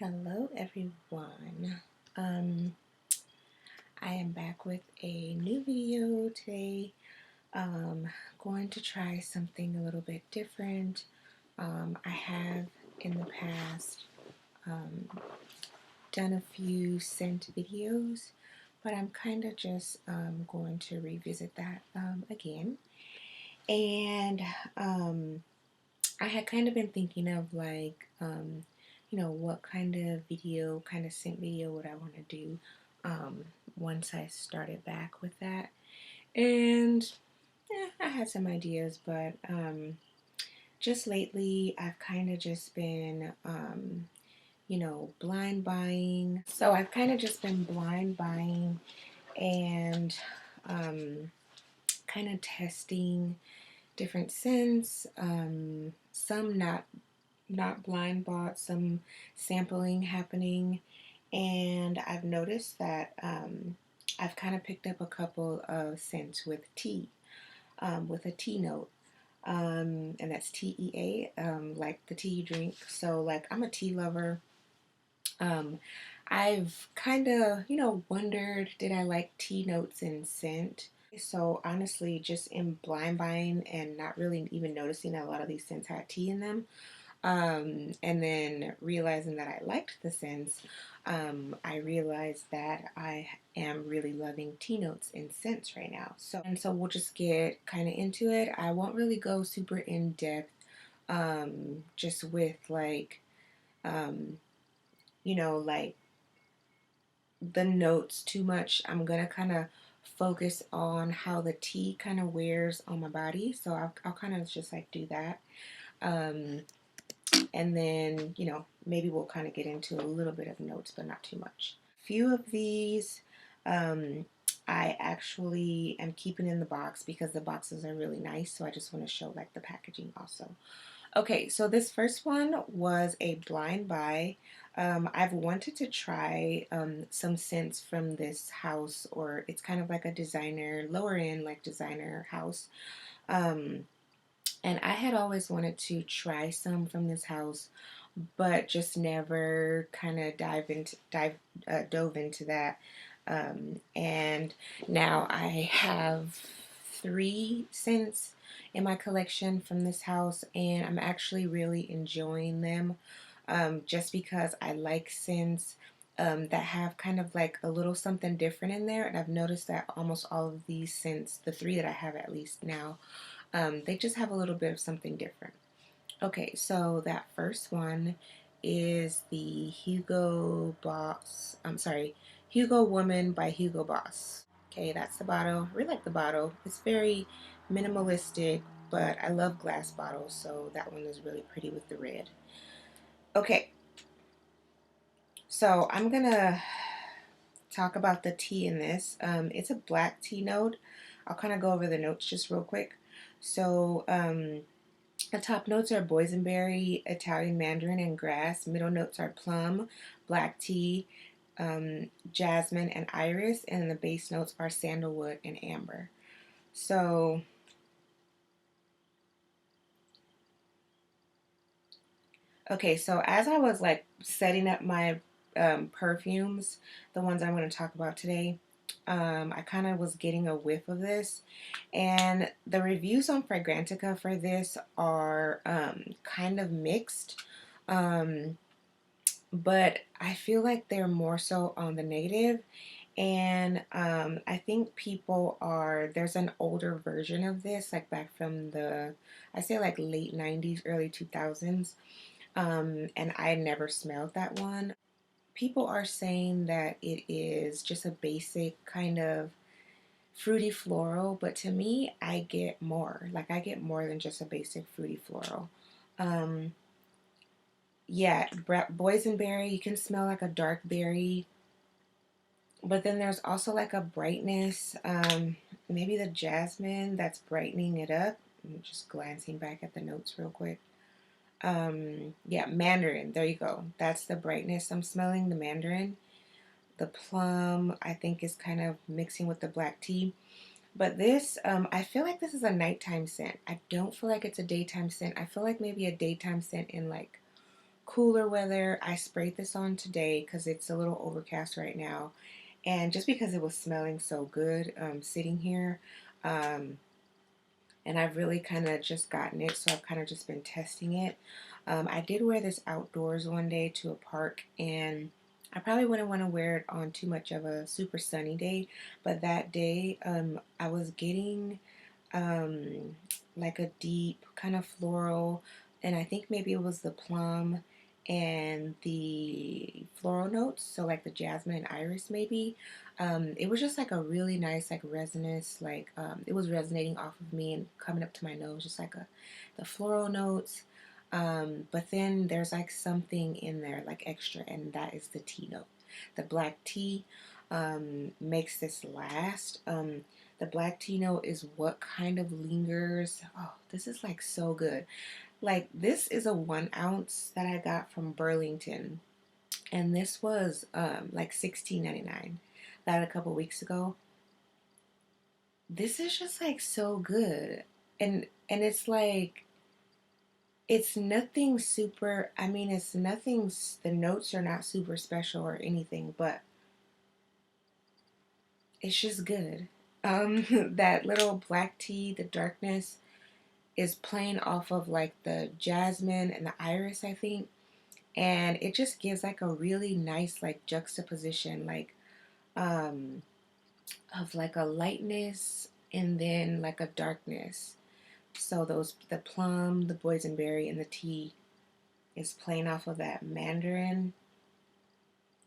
Hello everyone. Um, I am back with a new video today. Going to try something a little bit different. I have in the past done a few scent videos, but I'm kind of just going to revisit that again. And I had kind of been thinking of like, what kind of video, kind of scent video would I want to do once I started back with that. And I had some ideas, but just lately I've kind of just been, blind buying. So I've kind of just been blind buying and kind of testing different scents, some not blind bought, some sampling happening, and I've noticed that I've kind of picked up a couple of scents with tea, with a tea note, and that's TEA, like the tea you drink. So like I'm a tea lover. I've kind of wondered, did I like tea notes in scent? So honestly, just in blind buying and not really even noticing that a lot of these scents had tea in them, and then realizing that I liked the scents, I realized that I am really loving tea notes in scents right now. So we'll just get kind of into it. I won't really go super in depth, just with like, like the notes too much. I'm gonna kind of focus on how the tea kind of wears on my body. So I'll kind of just like do that. Um, and then, maybe we'll kind of get into a little bit of notes, but not too much. A few of these, I actually am keeping in the box because the boxes are really nice. So I just want to show like the packaging also. Okay, so this first one was a blind buy. I've wanted to try some scents from this house, or it's kind of like a designer, lower end like designer house. And I had always wanted to try some from this house, but just never kind of dove into that. And now I have 3 scents in my collection from this house, and I'm actually really enjoying them. Just because I like scents that have kind of like a little something different in there, and I've noticed that almost all of these scents, the 3 that I have at least now, they just have a little bit of something different. Okay, so that first one is the Hugo Boss, I'm sorry, Hugo Woman by Hugo Boss. Okay, that's the bottle. I really like the bottle. It's very minimalistic, but I love glass bottles, so that one is really pretty with the red. Okay, so I'm gonna talk about the tea in this. It's a black tea note. I'll kind of go over the notes just real quick. So, the top notes are boysenberry, Italian mandarin, and grass. Middle notes are plum, black tea, jasmine, and iris. And the base notes are sandalwood and amber. So, okay, so as I was like setting up my perfumes, the ones I'm going to talk about today, I kind of was getting a whiff of this, and the reviews on Fragrantica for this are kind of mixed, but I feel like they're more so on the negative. And I think people are, there's an older version of this, like back from the, I say like late 90s, early 2000s, and I never smelled that one. People are saying that it is just a basic kind of fruity floral, but to me, I get more. Like, I get more than just a basic fruity floral. Um, yeah, boysenberry, you can smell like a dark berry, but then there's also like a brightness, maybe the jasmine that's brightening it up. I'm just glancing back at the notes real quick. Yeah, mandarin, there you go. That's the brightness I'm smelling, the mandarin. The plum, I think, is kind of mixing with the black tea. But this, I feel like this is a nighttime scent. I don't feel like it's a daytime scent. I feel like maybe a daytime scent in like cooler weather. I sprayed this on today because it's a little overcast right now. And just because it was smelling so good sitting here, um, and I've really kind of just gotten it, so I've kind of just been testing it. I did wear this outdoors one day to a park, and I probably wouldn't want to wear it on too much of a super sunny day, but that day I was getting um, like a deep kind of floral, and I think maybe it was the plum and the floral notes, so like the jasmine and iris maybe. It was just like a really nice like resonance, like it was resonating off of me and coming up to my nose, just like the floral notes. But then there's like something in there like extra, and that is the tea note. The black tea makes this last. The black tea note is what kind of lingers. Oh, this is like so good. Like this is a 1 ounce that I got from Burlington, and this was like $16.99. That a couple weeks ago. This is just like so good, and it's like it's nothing super. I mean, it's nothing. The notes are not super special or anything, but it's just good. That little black tea, the darkness is playing off of like the jasmine and the iris, I think, and it just gives like a really nice like juxtaposition, like um, of like a lightness and then like a darkness. So those the plum, the boysenberry, and the tea is playing off of that mandarin.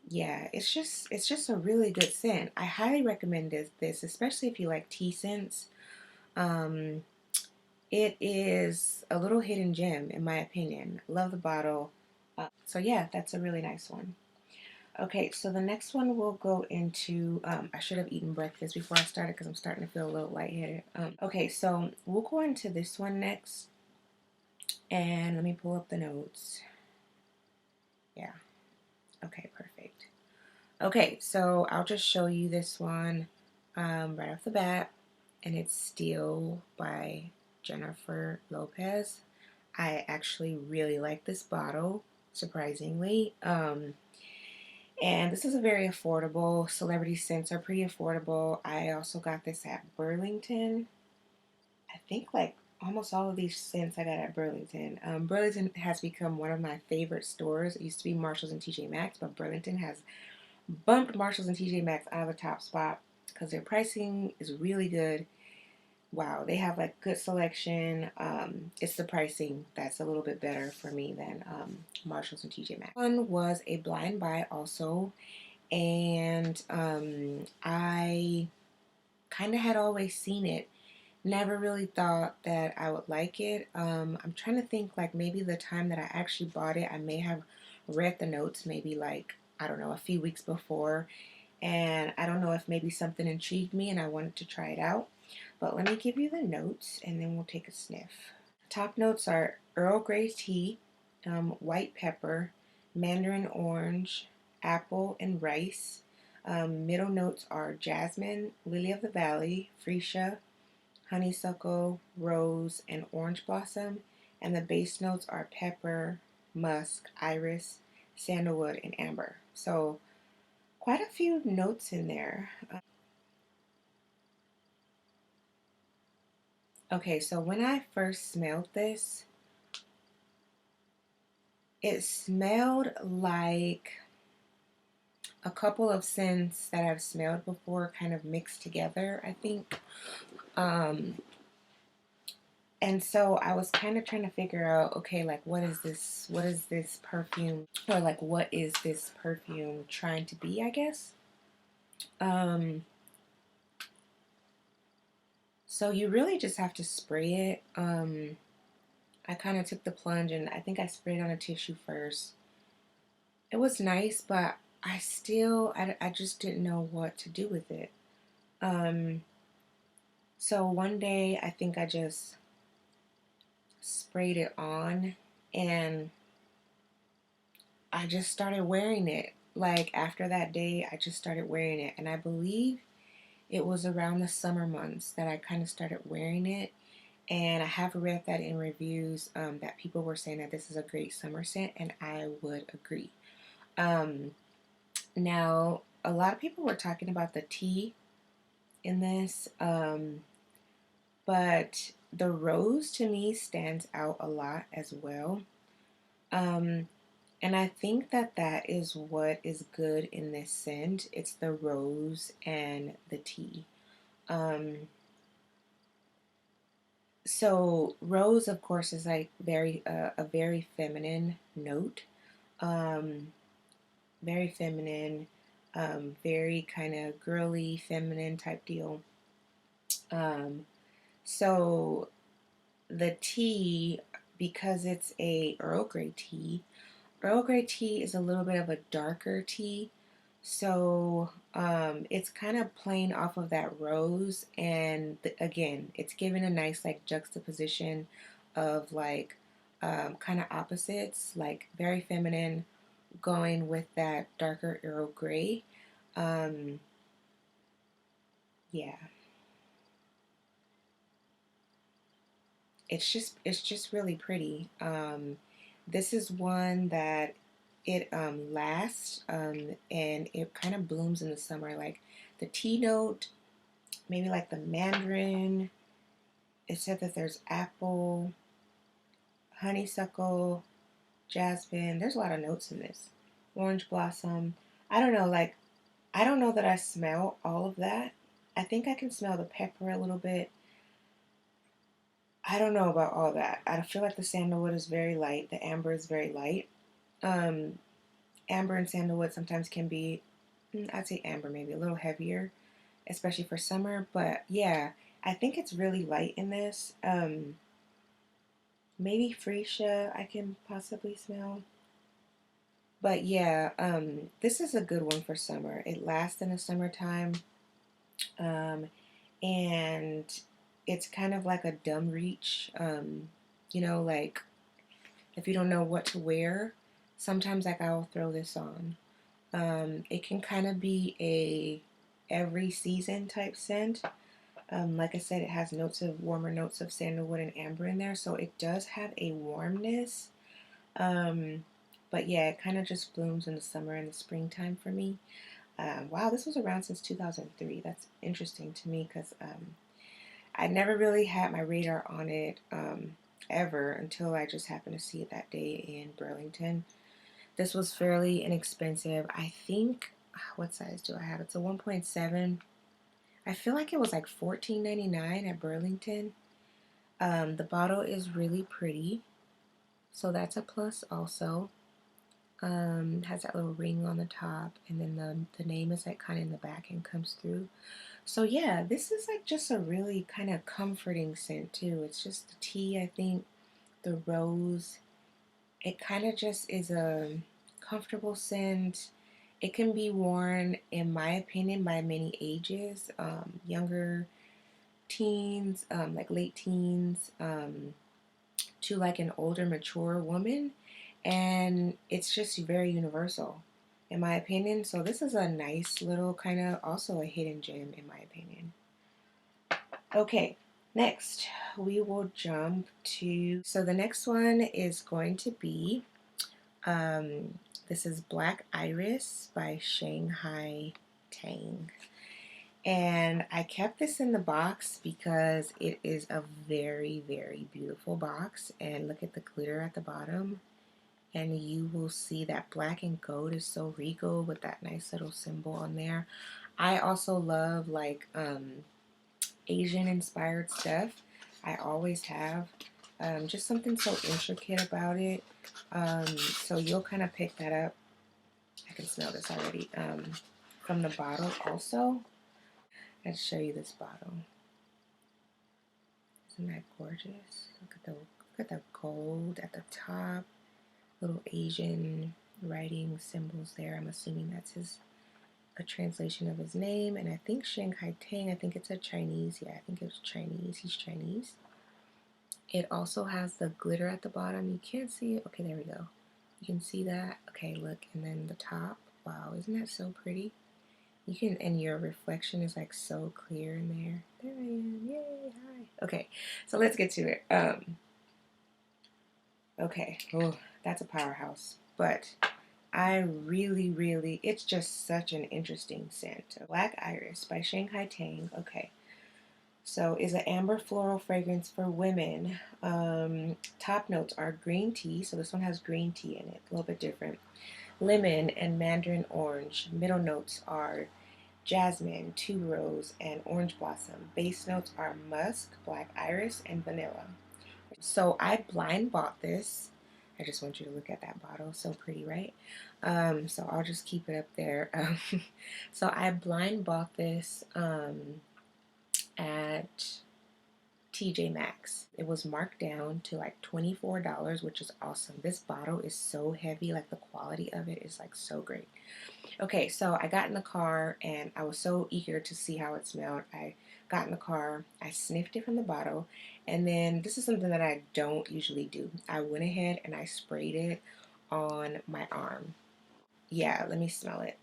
Yeah, it's just a really good scent. I highly recommend this, especially if you like tea scents. Um, it is a little hidden gem in my opinion. Love the bottle. So yeah, that's a really nice one. Okay, so the next one we'll go into. I should have eaten breakfast before I started because I'm starting to feel a little lightheaded. Okay, so we'll go into this one next, and let me pull up the notes. Yeah. Okay, perfect. Okay, so I'll just show you this one right off the bat, and it's Steel by Jennifer Lopez. I actually really like this bottle, surprisingly. And this is a very affordable. Celebrity scents are pretty affordable. I also got this at Burlington. I think like almost all of these scents I got at Burlington. Burlington has become one of my favorite stores. It used to be Marshalls and TJ Maxx, but Burlington has bumped Marshalls and TJ Maxx out of the top spot because their pricing is really good. Wow, they have like good selection. It's the pricing that's a little bit better for me than Marshalls and TJ Maxx. One was a blind buy also, and I kind of had always seen it. Never really thought that I would like it. I'm trying to think like maybe the time that I actually bought it, I may have read the notes maybe like I don't know a few weeks before, and I don't know if maybe something intrigued me and I wanted to try it out. But let me give you the notes and then we'll take a sniff. Top notes are Earl Grey tea, white pepper, mandarin orange, apple, and rice. Middle notes are jasmine, lily of the valley, freesia, honeysuckle, rose, and orange blossom. And the base notes are pepper, musk, iris, sandalwood, and amber. So quite a few notes in there. Okay, so when I first smelled this, it smelled like a couple of scents that I've smelled before kind of mixed together, I think. Um, and so I was kind of trying to figure out, okay, like what is this? What is this perfume? Or like what is this perfume trying to be, I guess? Um, so you really just have to spray it. I kind of took the plunge and I think I sprayed on a tissue first. It was nice, but I just didn't know what to do with it. Um, so one day I think I just sprayed it on and I just started wearing it. Like after that day, I just started wearing it. And I believe it was around the summer months that I kind of started wearing it. And I have read that in reviews that people were saying that this is a great summer scent, and I would agree. Um, Now, a lot of people were talking about the tea in this, but the rose to me stands out a lot as well. Um, and I think that that is what is good in this scent. It's the rose and the tea. Um, so rose, of course, is like a very feminine note. Um, Very feminine, very kind of girly, feminine type deal. Um, so the tea, because it's a Earl Grey tea is a little bit of a darker tea. So it's kind of playing off of that rose, and again, it's giving a nice like juxtaposition of like kind of opposites, like very feminine, going with that darker Earl Grey. Um, yeah, it's just really pretty. This is one that it lasts and it kind of blooms in the summer. Like the tea note, maybe like the mandarin. It said that there's apple, honeysuckle, jasmine. There's a lot of notes in this. Orange blossom. I don't know. Like I don't know that I smell all of that. I think I can smell the pepper a little bit. I don't know about all that. I feel like the sandalwood is very light. The amber is very light. Um, Amber and sandalwood sometimes can be, I'd say amber maybe a little heavier, especially for summer. But yeah, I think it's really light in this. Maybe freesia I can possibly smell. But yeah, this is a good one for summer. It lasts in the summertime. Um, and it's kind of like a dumb reach. Like if you don't know what to wear, sometimes like I'll throw this on. It can kind of be a every season type scent. Like I said, it has warmer notes of sandalwood and amber in there, so it does have a warmness. Um, but yeah, it kind of just blooms in the summer and the springtime for me. Wow, this was around since 2003. That's interesting to me because I never really had my radar on it ever until I just happened to see it that day in Burlington. This was fairly inexpensive. I think, what size do I have? It's a 1.7. I feel like it was like $14.99 at Burlington. The bottle is really pretty, so that's a plus also. Has that little ring on the top, and then the name is like kind of in the back and comes through. So yeah, this is like just a really kind of comforting scent too. It's just the tea, I think, the rose. It kind of just is a comfortable scent. It can be worn, in my opinion, by many ages, younger teens, like late teens, to like an older, mature woman. And it's just very universal, in my opinion. So this is a nice little kind of also a hidden gem, in my opinion. Okay, next we will jump to, so the next one is going to be, this is Black Iris by Shanghai Tang. And I kept this in the box because it is a very, very beautiful box. And look at the glitter at the bottom. And you will see that black and gold is so regal with that nice little symbol on there. I also love like Asian inspired stuff. I always have. Just something so intricate about it. So you'll kind of pick that up. I can smell this already. From the bottle also. Let's show you this bottle. Isn't that gorgeous? Look at the gold at the top. Little Asian writing symbols there. I'm assuming that's a translation of his name. And I think Shanghai Tang, I think it's a Chinese. Yeah, I think it's Chinese. He's Chinese. It also has the glitter at the bottom. You can't see it. Okay, there we go. You can see that. Okay, look. And then the top. Wow, isn't that so pretty? You can, and your reflection is like so clear in there. There I am. Yay, hi. Okay, so let's get to it. Okay. Oh, that's a powerhouse. But I really, really, it's just such an interesting scent. Black Iris by Shanghai Tang. Okay. So is an amber floral fragrance for women. Top notes are green tea. So this one has green tea in it, a little bit different. Lemon and mandarin orange. Middle notes are jasmine, tuberose, and orange blossom. Base notes are musk, black iris, and vanilla. So I blind bought this. I just want you to look at that bottle. So pretty, right? So I'll just keep it up there. So I blind bought this at TJ Maxx. It was marked down to like $24, which is awesome. This bottle is so heavy, like the quality of it is like so great. Okay, so I got in the car and I was so eager to see how it smelled. I got in the car, I sniffed it from the bottle, and then this is something that I don't usually do. I went ahead and I sprayed it on my arm. Yeah, let me smell it.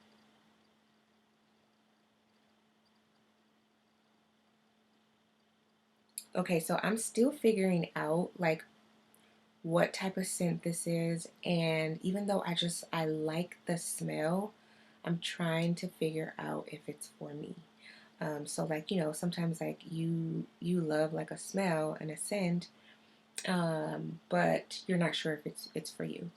Okay, so I'm still figuring out like what type of scent this is, and even though I like the smell, I'm trying to figure out if it's for me. So like, you know, sometimes like you love like a smell and a scent, but you're not sure if it's for you.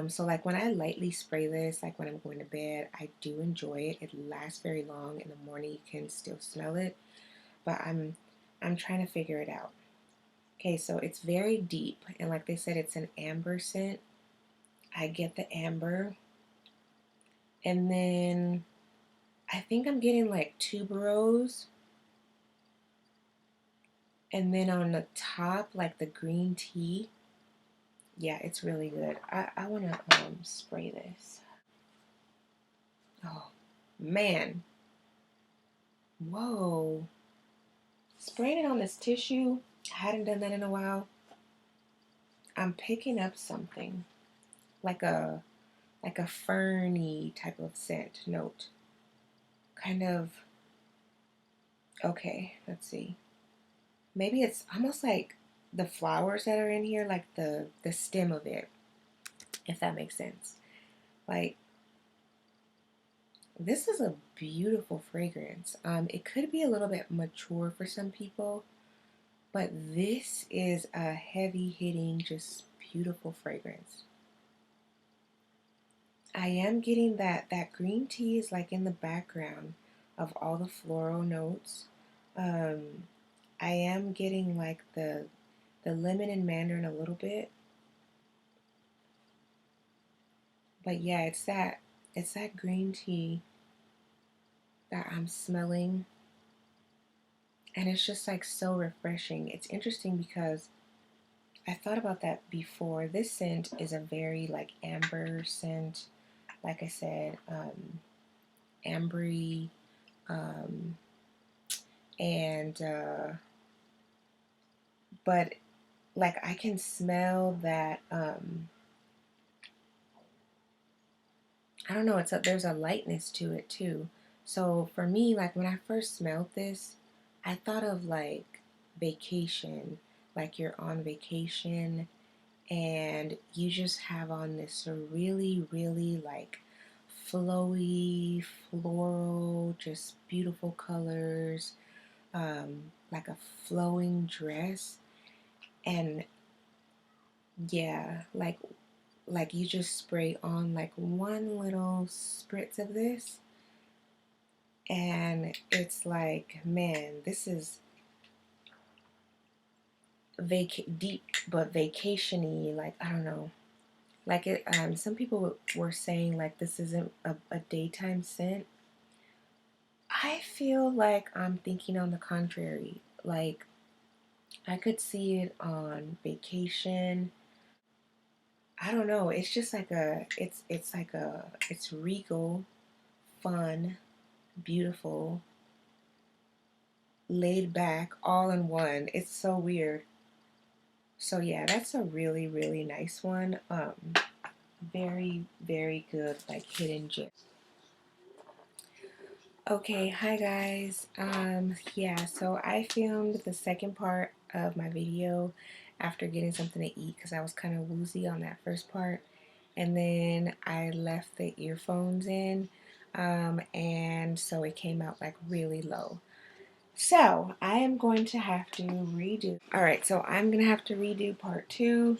So like when I lightly spray this, like when I'm going to bed, I do enjoy it. It lasts very long. In the morning you can still smell it, but I'm trying to figure it out. Okay, so it's very deep, and like they said, it's an amber scent. I get the amber, and then I think I'm getting like tuberose, and then on the top, like the green tea. Yeah, it's really good. I want to spray this. Oh, man. Whoa. Spraying it on this tissue. I hadn't done that in a while. I'm picking up something like a ferny type of scent note. Kind of, okay, let's see. Maybe it's almost like the flowers that are in here, like the stem of it, if that makes sense. Like, this is a beautiful fragrance. It could be a little bit mature for some people, but this is a heavy hitting, just beautiful fragrance. I am getting that green tea is like in the background of all the floral notes. Um, I am getting like the lemon and mandarin a little bit, but yeah, it's that green tea that I'm smelling, and it's just like so refreshing. It's interesting because I thought about that before. This scent is a very like amber scent, like I said, ambery, um, and but like I can smell that. I don't know. There's a lightness to it too. So for me, like when I first smelled this, I thought of like vacation, like you're on vacation and you just have on this really, really like flowy, floral, just beautiful colors, like a flowing dress. And yeah, like you just spray on like one little spritz of this, and it's like, man, this is deep but vacationy. Like I don't know. Like it. Some people were saying like this isn't a daytime scent. I feel like I'm thinking on the contrary. Like I could see it on vacation. I don't know. It's just like it's regal, fun, beautiful, laid back, all in one. It's so weird. So yeah, that's a really, really nice one. Very, very good, like hidden gem. Okay, hi guys. Yeah, so I filmed the second part of my video after getting something to eat because I was kind of woozy on that first part. And then I left the earphones in, and so it came out like really low. So I am going to have to redo. All right, so I'm gonna have to redo part two.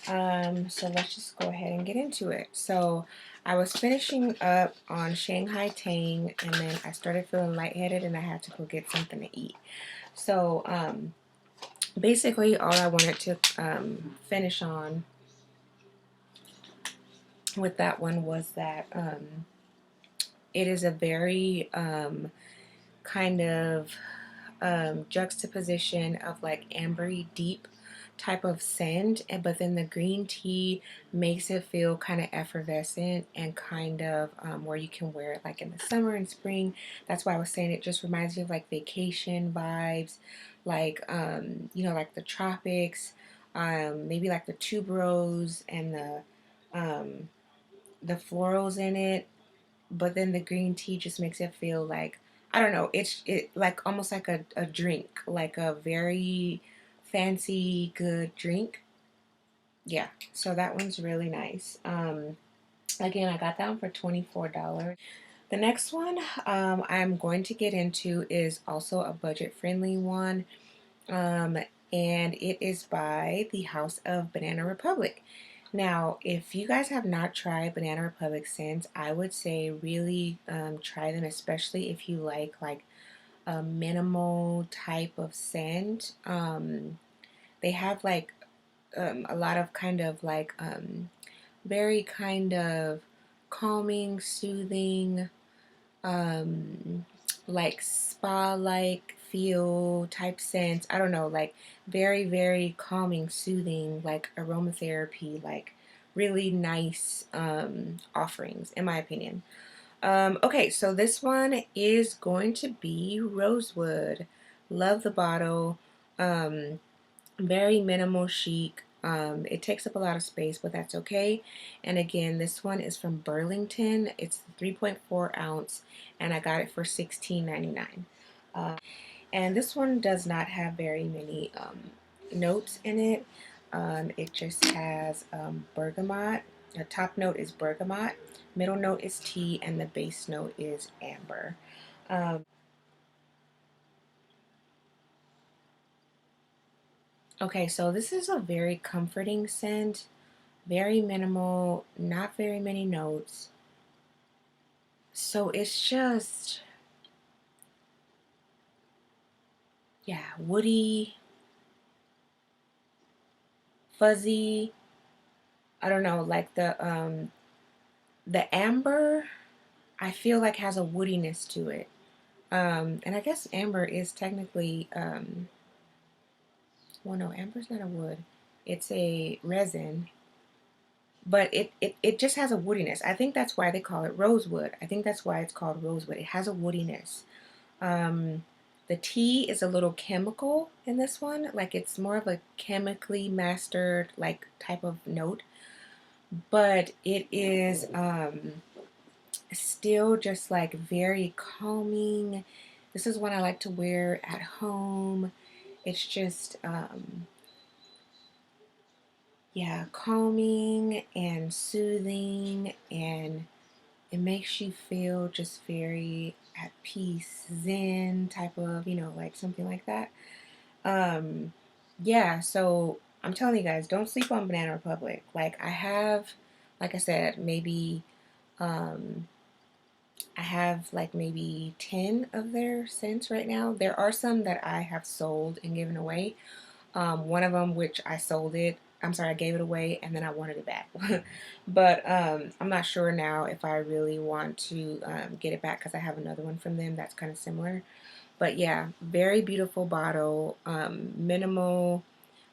So let's just go ahead and get into it. So I was finishing up on Shanghai Tang, and then I started feeling lightheaded, and I had to go get something to eat. So basically, all I wanted to finish on with that one was that it is a very kind of juxtaposition of like ambery deep type of scent, but then the green tea makes it feel kind of effervescent and kind of where you can wear it like in the summer and spring. That's why I was saying it just reminds me of like vacation vibes, like like the tropics, maybe like the tuberose and the florals in it, but then the green tea just makes it feel like, I don't know, it like almost like a drink, like a very fancy good drink. Yeah, so that one's really nice. Again, I got that one for $24. The next one I'm going to get into is also a budget friendly one, um, and it is by the House of Banana Republic. Now, if you guys have not tried Banana Republic scents, I would say really try them, especially if you like a minimal type of scent. They have like a lot of kind of like very kind of calming, soothing, um, like spa-like feel type scents. I don't know, like very, very calming, soothing, like aromatherapy, like really nice offerings, in my opinion. Okay, so this one is going to be Rosewood. Love the bottle. Um, Very minimal chic. It takes up a lot of space, but that's okay. And again, this one is from Burlington. It's 3.4 ounce, and I got it for $16.99. And this one does not have very many notes in it. It just has bergamot. The top note is bergamot, middle note is tea, and the base note is amber. Okay, so this is a very comforting scent. Very minimal, not very many notes. So it's just, yeah, woody, fuzzy. I don't know, like the amber, I feel like has a woodiness to it. And I guess amber is technically well no, amber's not a wood. It's a resin, but it just has a woodiness. I think that's why they call it rosewood. I think that's why it's called rosewood. It has a woodiness. Um, the tea is a little chemical in this one, like it's more of a chemically mastered like type of note, but it is still just like very calming. This is one I like to wear at home. It's just yeah, calming and soothing, and it makes you feel just very at peace, zen type of, like something like that. Um, yeah, so I'm telling you guys, don't sleep on Banana Republic. Like I have, like I said, maybe um, I have like maybe 10 of their scents right now. There are some that I have sold and given away. One of them, which I sold it, I'm sorry, I gave it away and then I wanted it back. But I'm not sure now if I really want to get it back because I have another one from them that's kind of similar. But yeah, very beautiful bottle, minimal,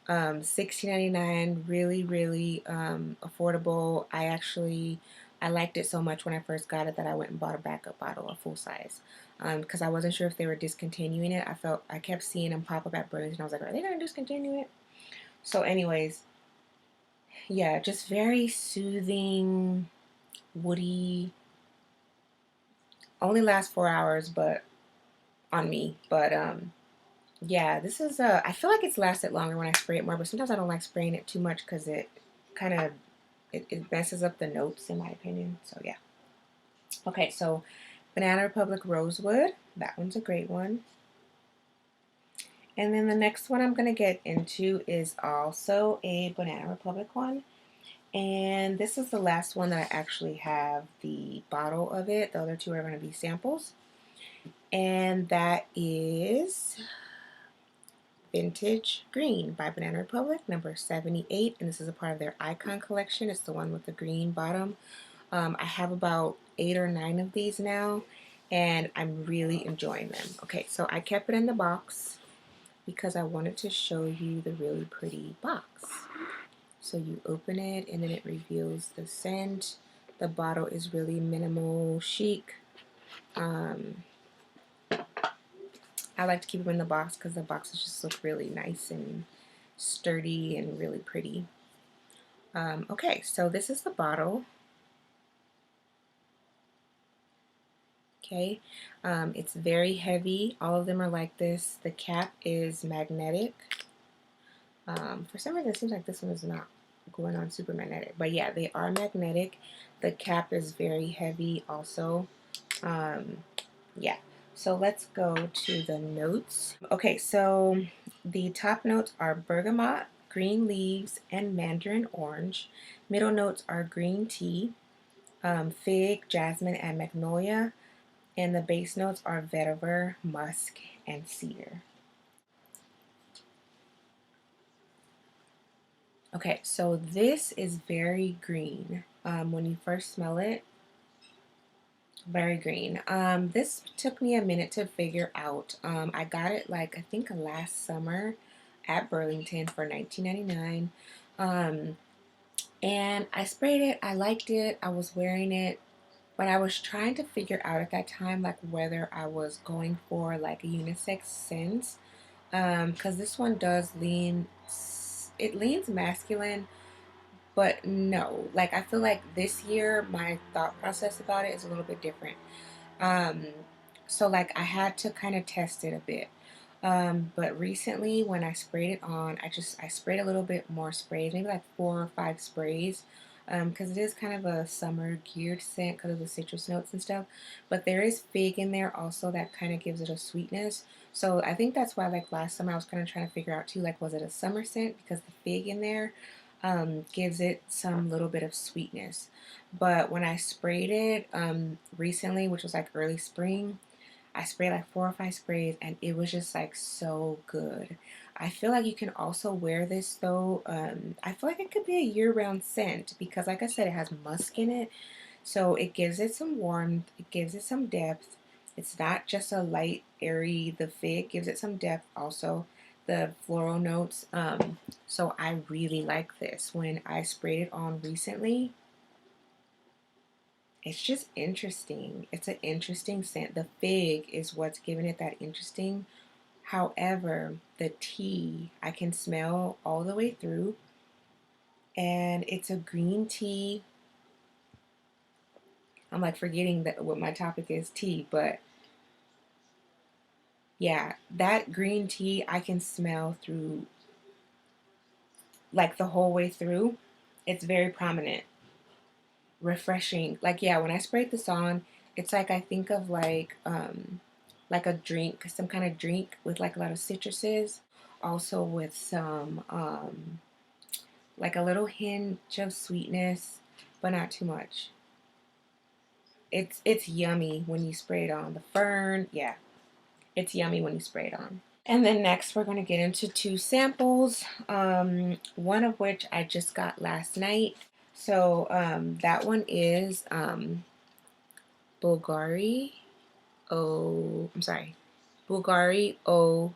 $16.99, really, really affordable. I liked it so much when I first got it that I went and bought a backup bottle, a full size, because I wasn't sure if they were discontinuing it. I kept seeing them pop up at Burns, and I was like, are they gonna discontinue it? So, anyways, yeah, just very soothing, woody, Only lasts 4 hours, but on me. But yeah, this is I feel like it's lasted longer when I spray it more, but sometimes I don't like spraying it too much because it kind of it messes up the notes in my opinion. So yeah. Okay, so Banana Republic Rosewood. That one's a great one. And then the next one I'm going to get into is also a Banana Republic one. And this is the last one that I actually have the bottle of it. The other two are going to be samples. And that is Vintage Green by Banana Republic, number 78. And this is a part of their Icon collection. It's the one with the green bottom. I have about 8 or 9 of these now, and I'm really enjoying them. Okay, so I kept it in the box because I wanted to show you the really pretty box. So you open it and then it reveals the scent. The bottle is really minimal chic. I like to keep them in the box because the boxes just look really nice and sturdy and really pretty. Okay, so this is the bottle. Okay, it's very heavy. All of them are like this. The cap is magnetic. For some reason, it seems like this one is not going on super magnetic. But yeah, they are magnetic. The cap is very heavy also. Yeah, so let's go to the notes. Okay, so the top notes are bergamot, green leaves, and mandarin orange. Middle notes are green tea, fig, jasmine, and magnolia. And the base notes are vetiver, musk, and cedar. Okay, so this is very green. When you first smell it, very green. This took me a minute to figure out. I got it like I think last summer at Burlington for $19.99. And I sprayed it. I liked it. I was wearing it. But I was trying to figure out at that time like whether I was going for like a unisex scent. Because this one does lean, it leans masculine, but no. Like I feel like this year my thought process about it is a little bit different. Um, so like I had to kind of test it a bit. But recently when I sprayed it on, I sprayed a little bit more sprays, maybe like 4 or 5 sprays. Because it is kind of a summer geared scent because of the citrus notes and stuff. But there is fig in there also that kind of gives it a sweetness. So I think that's why like last summer I was kind of trying to figure out too, like was it a summer scent because the fig in there gives it some little bit of sweetness. But when I sprayed it recently, which was like early spring, I sprayed like 4 or 5 sprays and it was just like so good. I feel like you can also wear this though. I feel like it could be a year-round scent because like I said, it has musk in it. So it gives it some warmth, it gives it some depth. It's not just a light, airy, the fig gives it some depth also. The floral notes. So I really like this. When I sprayed it on recently, it's just interesting. It's an interesting scent. The fig is what's giving it that interesting. However, the tea I can smell all the way through, and it's a green tea. I'm like forgetting that what my topic is tea, but yeah, that green tea I can smell through like the whole way through. It's very prominent, refreshing. Like yeah, when I sprayed this on, it's like I think of like a drink, some kind of drink with like a lot of citruses, also with some like a little hint of sweetness, but not too much. It's yummy when you spray it on. The fern, yeah, it's yummy when you spray it on. And then next we're going to get into 2 samples, one of which I just got last night. So that one is Bulgari. Oh, I'm sorry. Bulgari. Oh,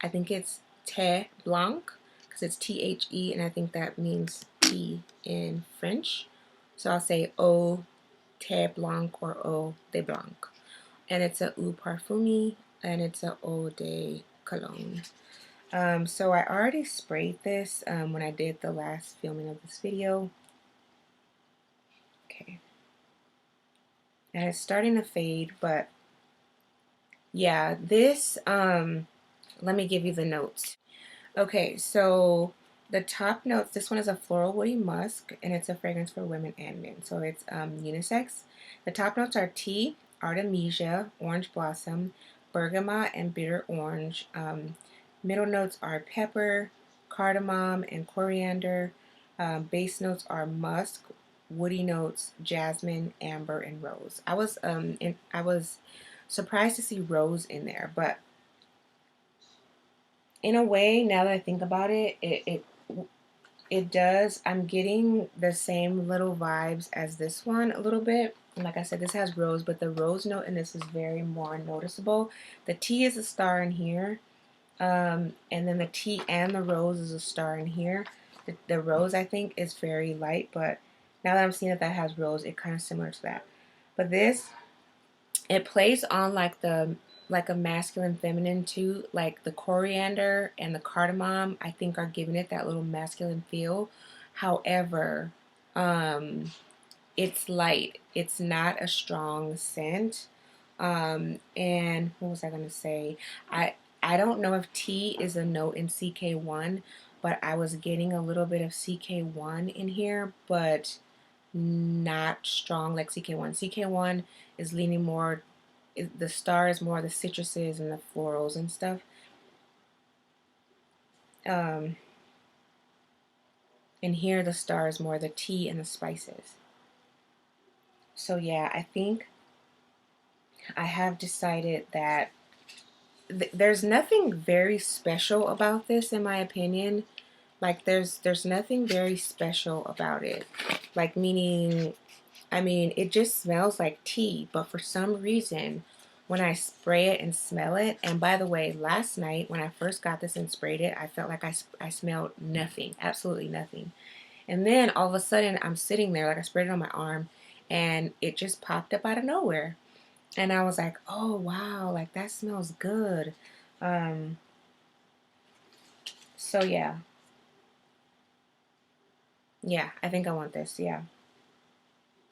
I think it's Thé Blanc because it's THE and I think that means tea in French. So I'll say Eau Thé Blanc or Eau de Blanc. And it's a Eau Parfumée and it's a Eau de Cologne. So I already sprayed this when I did the last filming of this video. Okay. and it's starting to fade, but yeah, this, let me give you the notes. Okay, so the top notes, this one is a floral woody musk, and it's a fragrance for women and men, so it's unisex. The top notes are tea, artemisia, orange blossom, bergamot, and bitter orange. Middle notes are pepper, cardamom, and coriander. Base notes are musk, woody notes, jasmine, amber, and rose. I was surprised to see rose in there, but in a way, now that I think about it, it does. I'm getting the same little vibes as this one a little bit. And like I said, this has rose, but the rose note in this is very more noticeable. The tea is a star in here, and then the tea and the rose is a star in here. The rose, I think, is very light, but now that I'm seeing that has rose, it kind of similar to that. But this, it plays on like a masculine feminine too. Like the coriander and the cardamom, I think are giving it that little masculine feel. However, um, it's light. It's not a strong scent. And what was I gonna say? I I don't know if T is a note in CK1, but I was getting a little bit of CK1 in here, but not strong like CK1. CK1 is leaning more, the star is more the citruses and the florals and stuff. Um, and here the star is more the tea and the spices. So yeah, I think I have decided that there's nothing very special about this in my opinion. Like there's nothing very special about it. Like meaning, I mean, it just smells like tea, but for some reason, when I spray it and smell it, and by the way, last night when I first got this and sprayed it, I felt like I smelled nothing, absolutely nothing. And then all of a sudden, I'm sitting there, like I sprayed it on my arm, and it just popped up out of nowhere. And I was like, oh wow, like that smells good. Um, so yeah, yeah, I think I want this. Yeah,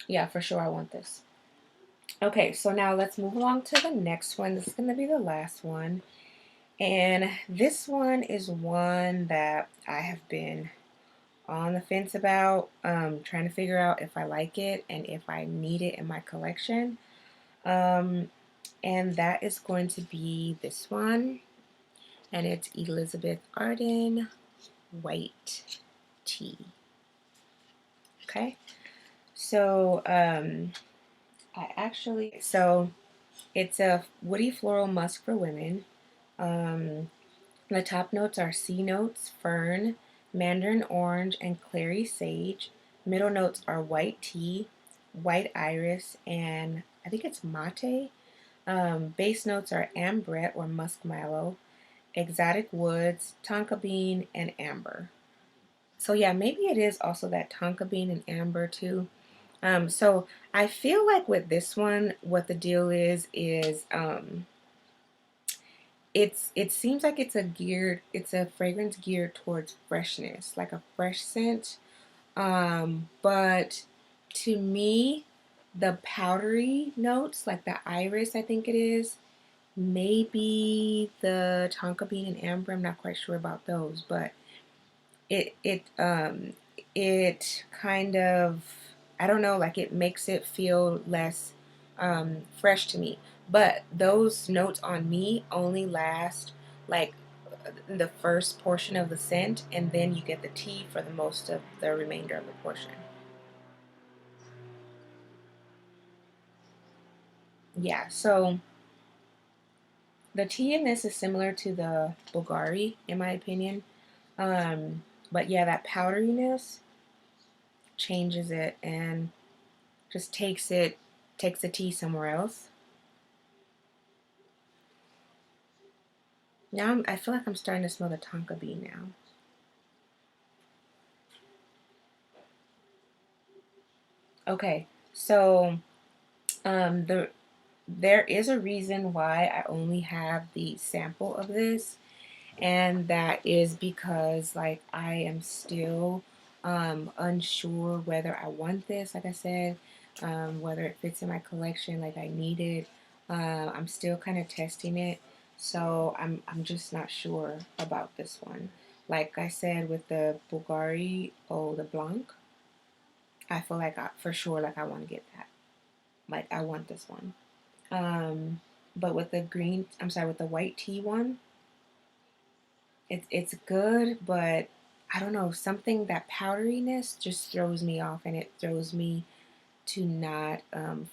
yeah, for sure, I want this. Okay, so now let's move along to the next one. This is going to be the last one. And this one is one that I have been on the fence about, trying to figure out if I like it and if I need it in my collection. Um, and that is going to be this one. And it's Elizabeth Arden White Tea. Okay, so so it's a woody floral musk for women. Um, the top notes are C notes, fern, mandarin orange, and clary sage. Middle notes are white tea, white iris, and I think it's mate. Base notes are ambrette or musk mallow, exotic woods, tonka bean, and amber. So yeah, maybe it is also that tonka bean and amber too. So I feel like with this one, what the deal is it seems like it's a fragrance geared towards freshness, like a fresh scent. But to me, the powdery notes, like the iris, I think it is, maybe the tonka bean and amber. I'm not quite sure about those, but it it um it kind of, I don't know, like it makes it feel less fresh to me. But those notes on me only last like the first portion of the scent, and then you get the tea for the most of the remainder of the portion. Yeah, so the tea in this is similar to the Bulgari, in my opinion. But yeah, that powderiness changes it and just takes the tea somewhere else. Now I feel like I'm starting to smell the tonka bean now. Okay, so the there is a reason why I only have the sample of this, and that is because like I am still unsure whether I want this. Like I said, whether it fits in my collection like I need it. I'm still kind of testing it, so I'm just not sure about this one. Like I said with the Bulgari, oh the Blanc, I feel like for sure like I want to get that. Like I want this one. But with the green, I'm sorry, with the white tea one, it's good, but I don't know, something that powderiness just throws me off, and it throws me to not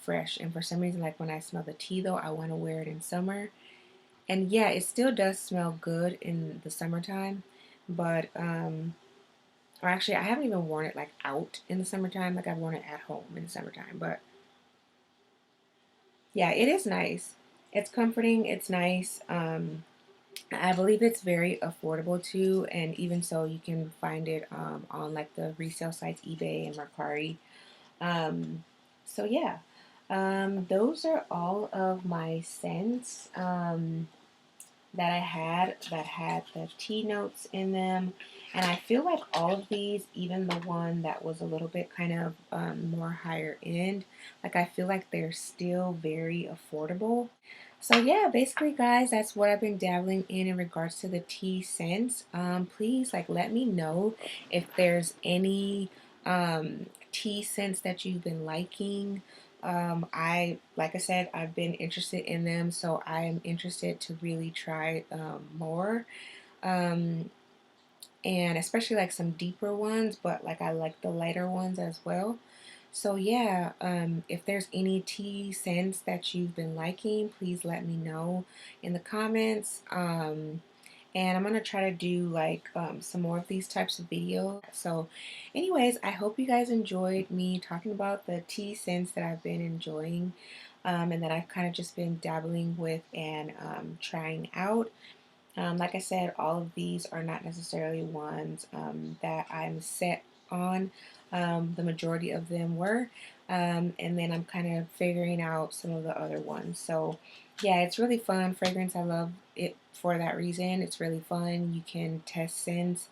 fresh. And for some reason, like when I smell the tea though, I want to wear it in summer. And yeah, it still does smell good in the summertime, but or actually, I haven't even worn it like out in the summertime. Like I've worn it at home in the summertime, but yeah, it is nice. It's comforting. It's nice. I believe it's very affordable too, and even so, you can find it on like the resale sites eBay and Mercari. Um, so yeah, those are all of my scents that I had the tea notes in them, and I feel like all of these, even the one that was a little bit kind of more higher end, like I feel like they're still very affordable. So yeah, basically guys, that's what I've been dabbling in regards to the tea scents. Please like let me know if there's any tea scents that you've been liking. Like I said, I've been interested in them, so I am interested to really try more. Um, and especially like some deeper ones, but like I like the lighter ones as well. So yeah, if there's any tea scents that you've been liking, please let me know in the comments. And I'm gonna try to do like some more of these types of videos. So anyways, I hope you guys enjoyed me talking about the tea scents that I've been enjoying, and that I've kind of just been dabbling with and trying out. Like I said, all of these are not necessarily ones that I'm set on. The majority of them were. And then I'm kind of figuring out some of the other ones. So, yeah, it's really fun. Fragrance, I love it for that reason. It's really fun. You can test scents,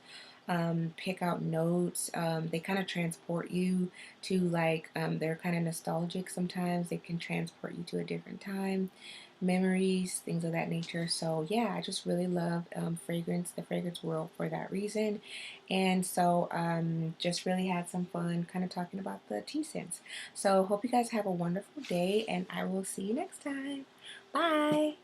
pick out notes. They kind of transport you to like, they're kind of nostalgic sometimes. They can transport you to a different time, memories, things of that nature. So yeah, I just really love fragrance, the fragrance world for that reason. And so just really had some fun kind of talking about the tea scents. So hope you guys have a wonderful day, and I will see you next time. Bye.